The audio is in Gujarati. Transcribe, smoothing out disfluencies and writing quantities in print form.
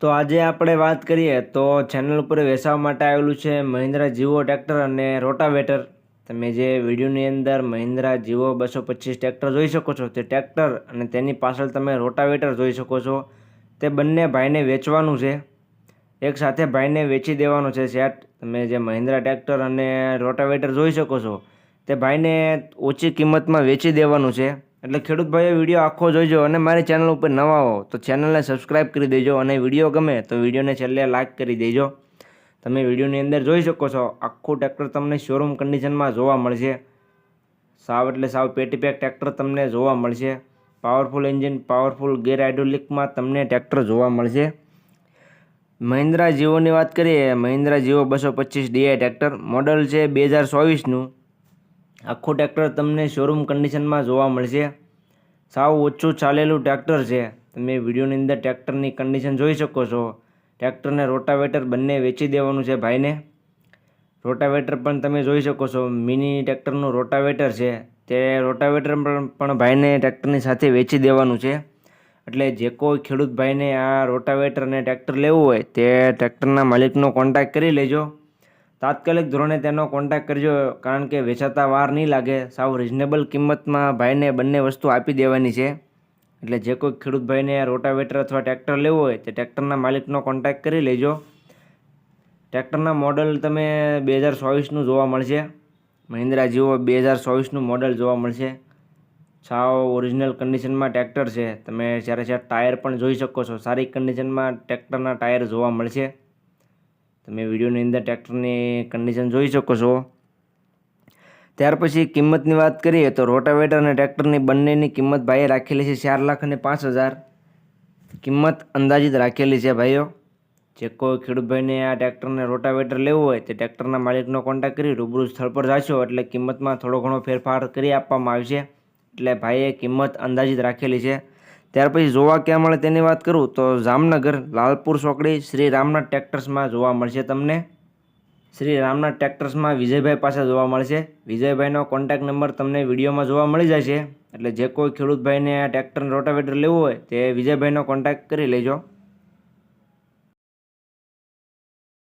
તો આજે આપણે વાત કરીએ તો ચેનલ ઉપર વેચાવા માટે આવેલું છે મહિન્દ્રા જીવો ટ્રેક્ટર અને રોટાવેટર. તમે જે વિડીયોની અંદર મહિન્દ્રા જીવો 225 ટ્રેક્ટર જોઈ શકો છો તે ટ્રેક્ટર અને તેની પાછળ તમે રોટાવેટર જોઈ શકો છો. તે બંને ભાઈને વેચવાનું છે. એક સાથે ભાઈને વેચી દેવાનું છે સેટ. તમે જે મહિન્દ્રા ટ્રેક્ટર અને રોટાવેટર જોઈ શકો છો તે ભાઈને ઓછી કિંમતમાં વેચી દેવાનું છે. એટલે ખેડૂત ભાઈઓ વિડીયો આખો જોઈજો અને મારી ચેનલ ઉપર નવા હો તો ચેનલને સબસ્ક્રાઈબ કરી દેજો અને વિડીયો ગમે તો વિડીયોને છેલ્લે લાઈક કરી દેજો. તમે વિડીયોની અંદર જોઈ શકો છો આખું ટ્રેક્ટર તમને શોરૂમ કન્ડિશનમાં જોવા મળશે. સાવ એટલે સાવ પેટીપેક ટ્રેક્ટર તમને જોવા મળશે. પાવરફુલ એન્જિન, પાવરફુલ ગેર હાઇડ્રોલિકમાં તમને ટ્રેક્ટર જોવા મળશે. મહિન્દ્રા જીવોની વાત કરીએ, મહિન્દ્રા જીવો 225 ડીઆઈ ટ્રેક્ટર મોડલ છે 2024નું. આખું ટ્રેક્ટર તમને શોરૂમ કન્ડિશનમાં જોવા મળશે. સાવ ઓછું ચાલેલું ટ્રેક્ટર છે. તમે વિડીયોની અંદર ટ્રેક્ટરની કન્ડિશન જોઈ શકો છો. ટ્રેક્ટરને રોટાવેટર બંને વેચી દેવાનું છે ભાઈને. રોટાવેટર પણ તમે જોઈ શકો છો, મિની ટ્રેક્ટરનું રોટાવેટર છે. તે રોટાવેટર પણ ભાઈને ટ્રેક્ટરની સાથે વેચી દેવાનું છે. એટલે જે કોઈ ખેડૂત ભાઈને આ રોટાવેટર અને ટ્રેક્ટર લેવું હોય તે ટ્રેક્ટરના માલિકનો કોન્ટેક્ટ કરી લેજો. તાત્કાલિક ધોરણે તેનો કોન્ટેક્ટ કરજો, કારણ કે વેચાતા વાર નહીં લાગે. સાવ રિઝનેબલ કિંમતમાં ભાઈને બંને વસ્તુ આપી દેવાની છે. એટલે જે કોઈ ખેડૂત ભાઈને રોટાવેટર અથવા ટ્રેક્ટર લેવું હોય તે ટ્રેક્ટરના માલિકનો કોન્ટેક્ટ કરી લેજો. ટ્રેક્ટરના મોડલ તમે 2024નું જોવા મળશે. મહિન્દ્રા જીવો 2024નું મોડલ જોવા મળશે. સાવ ઓરિજિનલ કન્ડિશનમાં ટ્રેક્ટર છે. તમે ચારે ટાયર પણ જોઈ શકો છો. સારી કન્ડિશનમાં ટ્રેક્ટરના ટાયર જોવા મળશે. તમે વિડીયોની અંદર ટ્રેક્ટરની કન્ડિશન જોઈ શકો છો. ત્યાર પછી કિંમતની વાત કરીએ તો રોટાવેટર અને ટ્રેક્ટરની બંનેની કિંમત ભાઈએ રાખેલી છે 4,05,000. કિંમત અંદાજિત રાખેલી છે ભાઈઓ. જે કોઈ ખેડૂત ભાઈને આ ટ્રેક્ટરને રોટાવેટર લેવું હોય તે ટ્રેક્ટરના માલિકનો કોન્ટેક્ટ કરી રૂબરૂ સ્થળ પર જાશો એટલે કિંમતમાં થોડો ઘણો ફેરફાર કરી આપવામાં આવશે. એટલે ભાઈએ કિંમત અંદાજિત રાખેલી છે. ત્યાર પછી જોવા ક્યાં મળે તેની વાત કરું તો જામનગર લાલપુર ચોકડી શ્રી રામનાથ ટ્રેક્ટર્સમાં જોવા મળશે. તમને શ્રી રામનાથ ટ્રેક્ટર્સમાં વિજયભાઈ પાસે જોવા મળશે. વિજયભાઈનો કોન્ટેક્ટ નંબર તમને વિડીયોમાં જોવા મળી જશે. એટલે જે કોઈ ખેડૂત ભાઈને આ ટ્રેક્ટર રોટાવેટર લેવું હોય તે વિજયભાઈનો કોન્ટેક્ટ કરી લેજો.